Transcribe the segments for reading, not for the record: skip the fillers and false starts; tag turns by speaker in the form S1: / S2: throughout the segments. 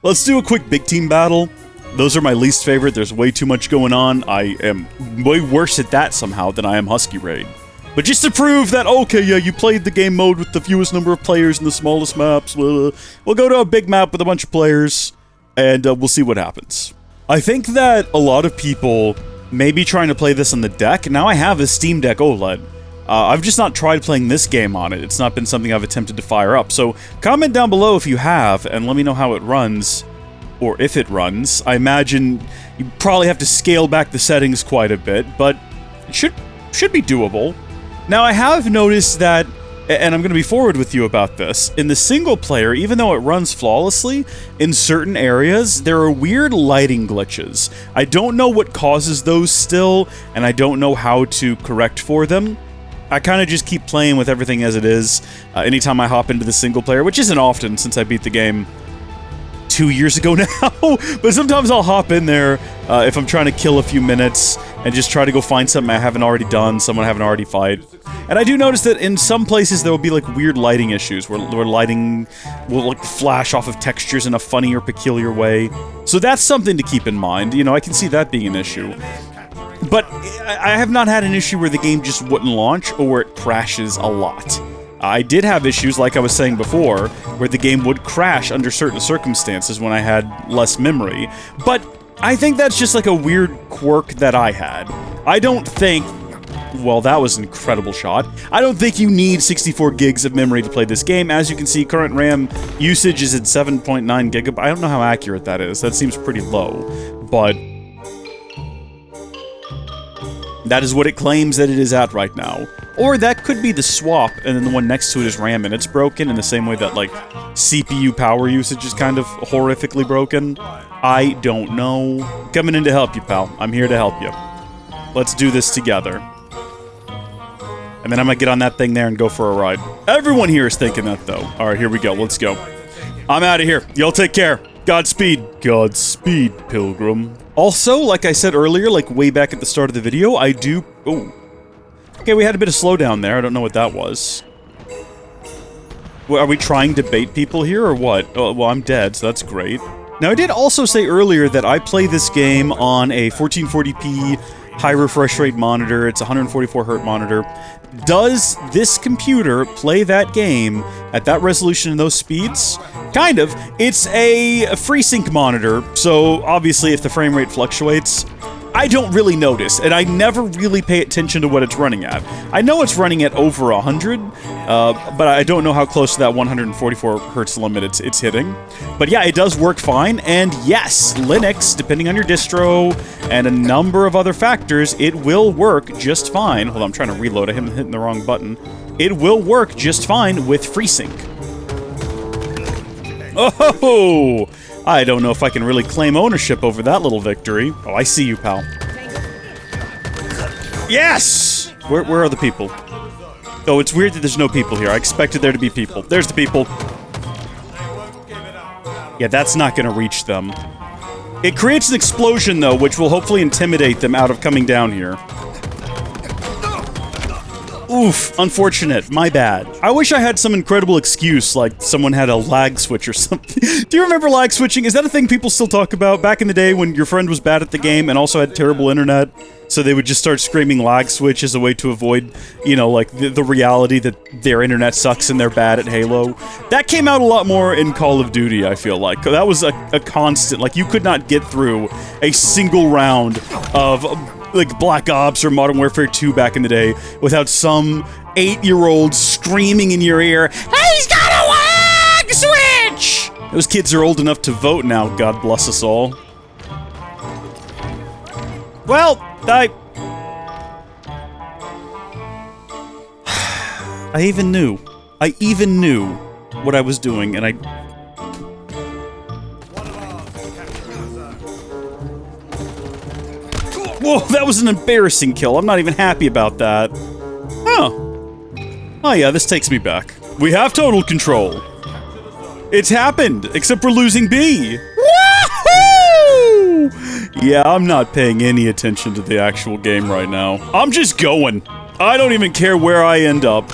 S1: Let's do a quick big team battle. Those are my least favorite. There's way too much going on. I am way worse at that somehow than I am Husky Raid. But just to prove that, okay, yeah, you played the game mode with the fewest number of players in the smallest maps, we'll go to a big map with a bunch of players, and we'll see what happens. I think that a lot of people may be trying to play this on the deck. Now I have a Steam Deck OLED. I've just not tried playing this game on it. It's not been something I've attempted to fire up. So comment down below if you have, and let me know how it runs, or if it runs. I imagine you probably have to scale back the settings quite a bit, but it should be doable. Now, I have noticed that, and I'm going to be forward with you about this, in the single player, even though it runs flawlessly, in certain areas, there are weird lighting glitches. I don't know what causes those still, and I don't know how to correct for them. I kind of just keep playing with everything as it is, anytime I hop into the single player, which isn't often since I beat the game 2 years ago now, but sometimes I'll hop in there if I'm trying to kill a few minutes and just try to go find something I haven't already done, someone I haven't already fight. And I do notice that in some places there will be like weird lighting issues where lighting will like flash off of textures in a funny or peculiar way. So that's something to keep in mind. You know, I can see that being an issue. But I have not had an issue where the game just wouldn't launch or where it crashes a lot. I did have issues, like I was saying before, where the game would crash under certain circumstances when I had less memory, but I think that's just like a weird quirk that I had. I don't think... Well, that was an incredible shot. I don't think you need 64 gigs of memory to play this game. As you can see, current RAM usage is at 7.9 gigabytes. I don't know how accurate that is. That seems pretty low, but... that is what it claims that it is at right now. Or that could be the swap, and then the one next to it is RAM, and it's broken in the same way that, like, CPU power usage is kind of horrifically broken. I don't know. Coming in to help you, pal. I'm here to help you. Let's do this together. And then I'm gonna get on that thing there and go for a ride. Everyone here is thinking that, though. Alright, here we go. Let's go. I'm out of here. Y'all take care. Godspeed. Godspeed, Pilgrim. Also, like I said earlier, like way back at the start of the video, I do... Oh. Okay, we had a bit of slowdown there. I don't know what that was. Well, are we trying to bait people here, or what? Oh, well, I'm dead, so that's great. Now, I did also say earlier that I play this game on a 1440p high refresh rate monitor. It's a 144Hz monitor. Does this computer play that game at that resolution and those speeds? Kind of. It's a FreeSync monitor, so obviously if the frame rate fluctuates, I don't really notice, and I never really pay attention to what it's running at. I know it's running at over 100, but I don't know how close to that 144Hz limit it's hitting. But yeah, it does work fine, and yes, Linux, depending on your distro and a number of other factors, it will work just fine. Hold on, I'm trying to reload. I'm hitting the wrong button. It will work just fine with FreeSync. Oh! I don't know if I can really claim ownership over that little victory. Oh, I see you, pal. Yes! Where are the people? Oh, it's weird that there's no people here. I expected there to be people. There's the people. Yeah, that's not gonna reach them. It creates an explosion, though, which will hopefully intimidate them out of coming down here. Oof, unfortunate. My bad. I wish I had some incredible excuse, like someone had a lag switch or something. Do you remember lag switching? Is that a thing people still talk about? Back in the day when your friend was bad at the game and also had terrible internet, so they would just start screaming lag switch as a way to avoid, you know, like, the reality that their internet sucks and they're bad at Halo. That came out a lot more in Call of Duty, I feel like. That was a constant, like, you could not get through a single round of... like Black Ops or Modern Warfare 2 back in the day, without some 8-year-old screaming in your ear, "He's got a lag switch!" Those kids are old enough to vote now, God bless us all. Well, I even knew what I was doing, and I... Whoa, that was an embarrassing kill. I'm not even happy about that. Oh. Oh yeah, this takes me back. We have total control. It's happened, except we're losing B. Woohoo! Yeah, I'm not paying any attention to the actual game right now. I'm just going. I don't even care where I end up.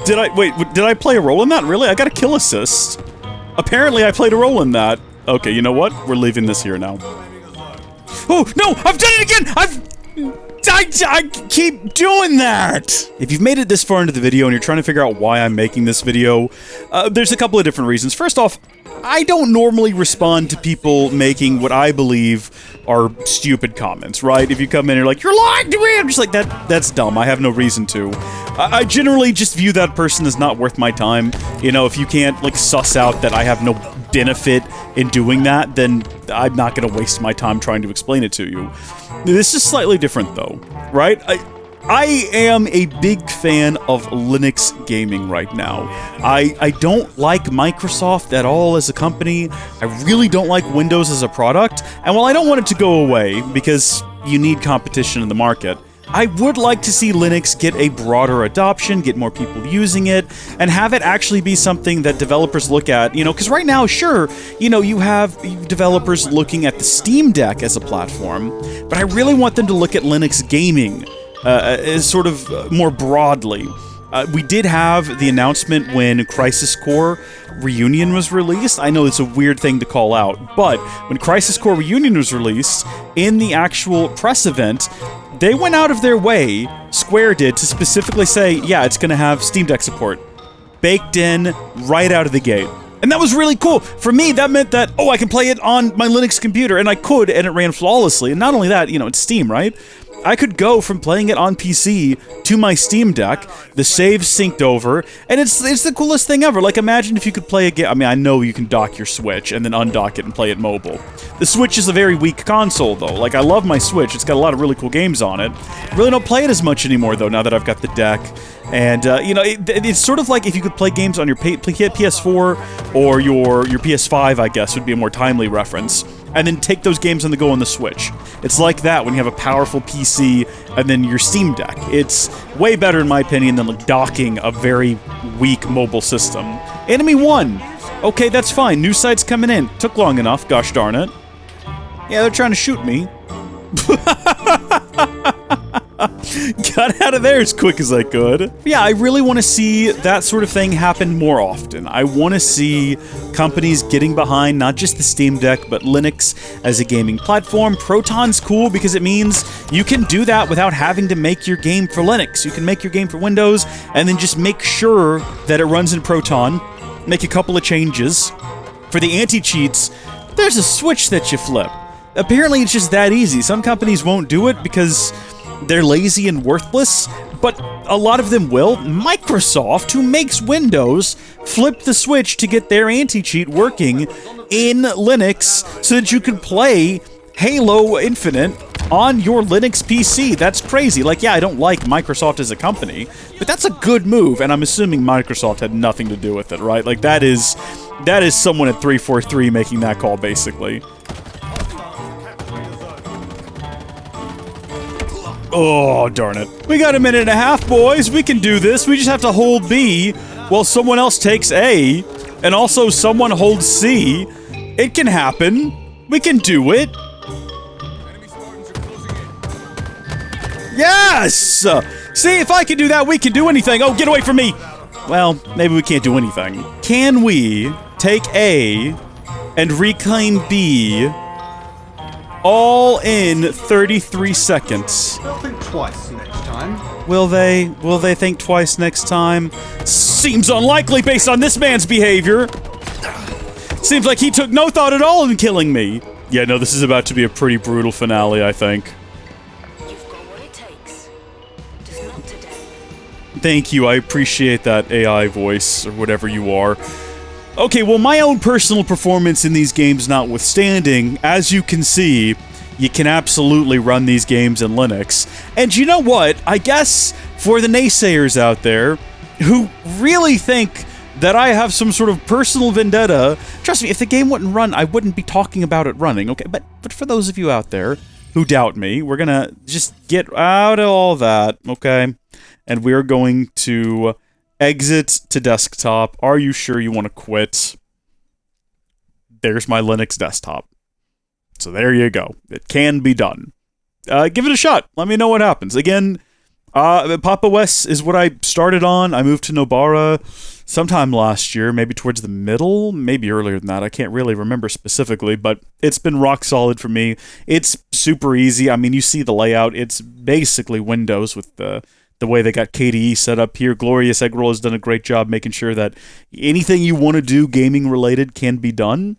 S1: Did I play a role in that? Really? I got a kill assist. Apparently I played a role in that. Okay, you know what? We're leaving this here now. Oh, no! I've done it again! I keep doing that! If you've made it this far into the video and you're trying to figure out why I'm making this video, there's a couple of different reasons. First off, I don't normally respond to people making what I believe are stupid comments, right? If you come in and you're like, you're lying to me! I'm just like, that's dumb. I have no reason to. I generally just view that person as not worth my time. You know, if you can't, like, suss out that I have no benefit in doing that, then I'm not gonna waste my time trying to explain it to you. This is slightly different, though, right? I am a big fan of Linux gaming right now. I don't like Microsoft at all as a company. I really don't like Windows as a product. And while I don't want it to go away, because you need competition in the market, I would like to see Linux get a broader adoption, get more people using it, and have it actually be something that developers look at, you know, because right now, sure, you know, you have developers looking at the Steam Deck as a platform, but I really want them to look at Linux gaming as sort of more broadly. We did have the announcement when Crisis Core Reunion was released. I know it's a weird thing to call out, but when Crisis Core Reunion was released, in the actual press event, they went out of their way, Square did, to specifically say, yeah, it's going to have Steam Deck support. Baked in, right out of the gate. And that was really cool. For me, that meant that, oh, I can play it on my Linux computer, and I could, and it ran flawlessly. And not only that, you know, it's Steam, right? I could go from playing it on PC to my Steam Deck, the save's synced over, and it's the coolest thing ever. Like, imagine if you could play a game. I mean, I know you can dock your Switch and then undock it and play it mobile. The Switch is a very weak console, though. Like, I love my Switch. It's got a lot of really cool games on it. I really don't play it as much anymore, though, now that I've got the deck. And, you know, it's sort of like if you could play games on your PS4 or your PS5, I guess, would be a more timely reference. And then take those games on the go on the Switch. It's like that when you have a powerful PC and then your Steam Deck. It's way better, in my opinion, than like docking a very weak mobile system. Enemy 1! Okay, that's fine. New sites coming in. Took long enough, gosh darn it. Yeah, they're trying to shoot me. Got out of there as quick as I could. Yeah, I really want to see that sort of thing happen more often. I want to see companies getting behind not just the Steam Deck, but Linux as a gaming platform. Proton's cool because it means you can do that without having to make your game for Linux. You can make your game for Windows and then just make sure that it runs in Proton, make a couple of changes. For the anti-cheats, there's a switch that you flip. Apparently it's just that easy. Some companies won't do it because they're lazy and worthless, but a lot of them will. Microsoft, who makes Windows, flipped the switch to get their anti-cheat working in Linux so that you could play Halo Infinite on your Linux PC. That's crazy. Like, yeah, I don't like Microsoft as a company, but that's a good move, and I'm assuming Microsoft had nothing to do with it, right? Like, that is someone at 343 making that call, basically. Oh, darn it. We got a minute and a half, boys. We can do this. We just have to hold B while someone else takes A, and also someone holds C. It can happen. We can do it. Yes! See, if I can do that, we can do anything. Oh, get away from me! Well, maybe we can't do anything. Can we take A and reclaim B all in 33 seconds?
S2: They'll think twice next time.
S1: Will they? Will they think twice next time? Seems unlikely based on this man's behavior. Seems like he took no thought at all in killing me. Yeah, no, this is about to be a pretty brutal finale, I think.
S3: You've got what it takes. Just not today.
S1: Thank you, I appreciate that AI voice, or whatever you are. Okay, well, my own personal performance in these games notwithstanding, as you can see, you can absolutely run these games in Linux. And you know what? I guess for the naysayers out there who really think that I have some sort of personal vendetta, trust me, if the game wouldn't run, I wouldn't be talking about it running, okay? But for those of you out there who doubt me, we're gonna just get out of all that, okay? And we're going to exit to desktop. Are you sure you want to quit? There's my Linux desktop. So there you go. It can be done. Give it a shot. Let me know what happens. Again, Pop! OS is what I started on. I moved to Nobara sometime last year, maybe towards the middle, maybe earlier than that. I can't really remember specifically, but it's been rock solid for me. It's super easy. I mean, you see the layout. It's basically Windows with the way they got KDE set up here. Glorious Eggroll has done a great job making sure that anything you want to do gaming related can be done.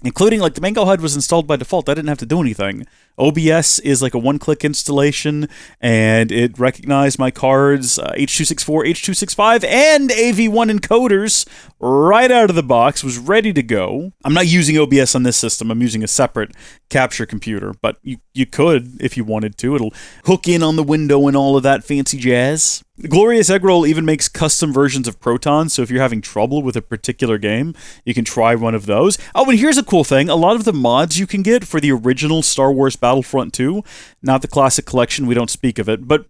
S1: Including, like, the Mango HUD was installed by default. I didn't have to do anything. OBS is like a one-click installation, and it recognized my cards, H.264, H.265, and AV1 encoders right out of the box, was ready to go. I'm not using OBS on this system. I'm using a separate capture computer, but you could if you wanted to. It'll hook in on the window and all of that fancy jazz. Glorious Eggroll even makes custom versions of Proton, so if you're having trouble with a particular game, you can try one of those. Oh, and here's a cool thing. A lot of the mods you can get for the original Star Wars Battlefront 2, not the classic collection, we don't speak of it, but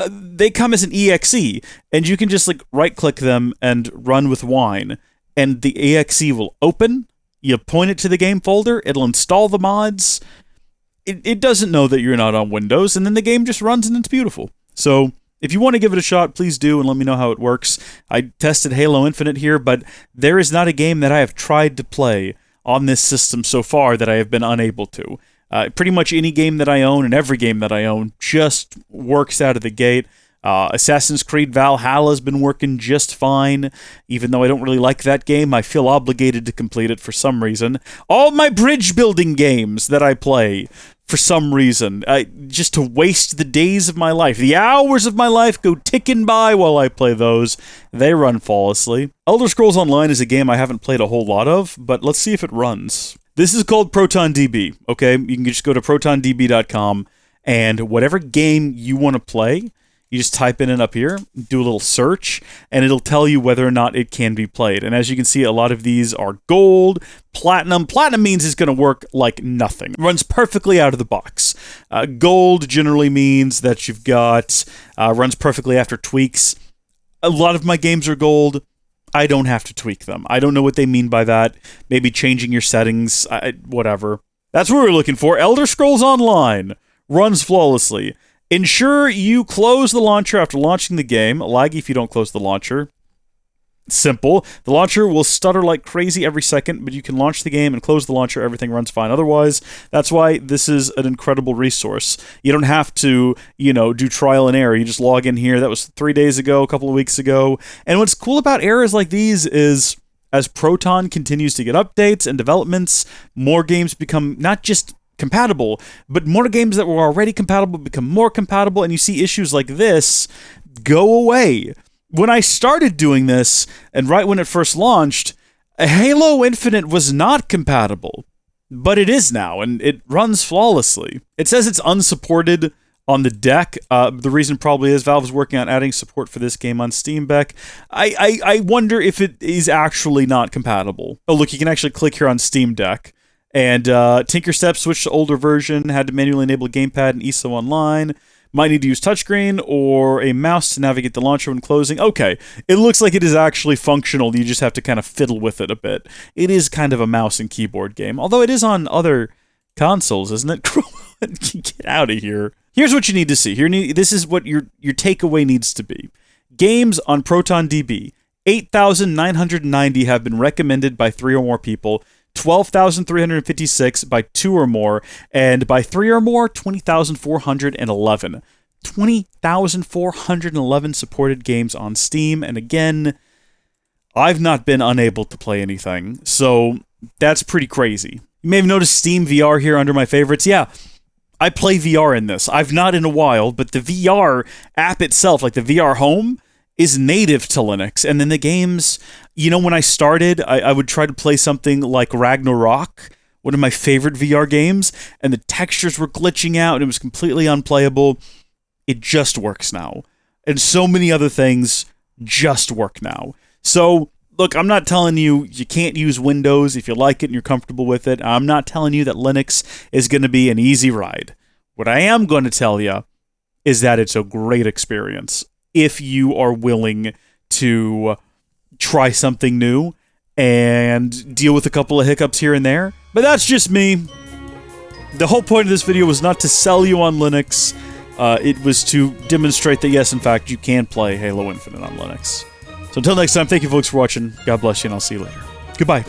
S1: they come as an EXE, and you can just like right-click them and run with wine, and the EXE will open, you point it to the game folder, it'll install the mods, it doesn't know that you're not on Windows, and then the game just runs and it's beautiful. So if you want to give it a shot, please do, and let me know how it works. I tested Halo Infinite here, but there is not a game that I have tried to play on this system so far that I have been unable to. Pretty much any game that I own and every game that I own just works out of the gate. Assassin's Creed Valhalla has been working just fine. Even though I don't really like that game, I feel obligated to complete it for some reason. All my bridge building games that I play, for some reason, just to waste the days of my life. The hours of my life go ticking by while I play those. They run flawlessly. Elder Scrolls Online is a game I haven't played a whole lot of, but let's see if it runs. This is called ProtonDB, okay? You can just go to protondb.com, and whatever game you want to play, you just type in it up here, do a little search, and it'll tell you whether or not it can be played. And as you can see, a lot of these are gold, platinum. Platinum means it's going to work like nothing. It runs perfectly out of the box. Gold generally means that you've got, runs perfectly after tweaks. A lot of my games are gold. I don't have to tweak them. I don't know what they mean by that. Maybe changing your settings, whatever. That's what we're looking for. Elder Scrolls Online runs flawlessly. Ensure you close the launcher after launching the game. Laggy if you don't close the launcher. Simple. The launcher will stutter like crazy every second, but you can launch the game and close the launcher. Everything runs fine otherwise. That's why this is an incredible resource. You don't have to, do trial and error. You just log in here. That was 3 days ago, a couple of weeks ago. And what's cool about errors like these is as Proton continues to get updates and developments, more games become not just compatible, but more games that were already compatible become more compatible, and you see issues like this go away. When I started doing this, and right when it first launched, Halo Infinite was not compatible, but it is now, and it runs flawlessly. It says it's unsupported on the deck. The reason probably is Valve's working on adding support for this game on Steam Deck. I wonder if it is actually not compatible. Oh, look, you can actually click here on Steam Deck. And Tinkerstep switched to older version, had to manually enable gamepad and ESO online. Might need to use touchscreen or a mouse to navigate the launcher when closing. Okay, it looks like it is actually functional. You just have to kind of fiddle with it a bit. It is kind of a mouse and keyboard game, although it is on other consoles, isn't it? Get out of here. Here's what you need to see. This is what your takeaway needs to be. Games on ProtonDB, 8,990 have been recommended by 3 or more people. 12,356 by 2 or more, and by 3 or more, 20,411. 20,411 supported games on Steam, and again, I've not been unable to play anything, so that's pretty crazy. You may have noticed Steam VR here under my favorites. Yeah, I play VR in this. I've not in a while, but the VR app itself, like the VR Home, is native to Linux. And then the games, when I started, I would try to play something like Ragnarok, one of my favorite VR games, and the textures were glitching out, and it was completely unplayable. It just works now. And so many other things just work now. So, look, I'm not telling you can't use Windows if you like it and you're comfortable with it. I'm not telling you that Linux is going to be an easy ride. What I am going to tell you is that it's a great experience if you are willing to try something new and deal with a couple of hiccups here and there. But that's just me. The whole point of this video was not to sell you on Linux. It was to demonstrate that, yes, in fact, you can play Halo Infinite on Linux. So until next time, thank you folks for watching. God bless you, and I'll see you later. Goodbye.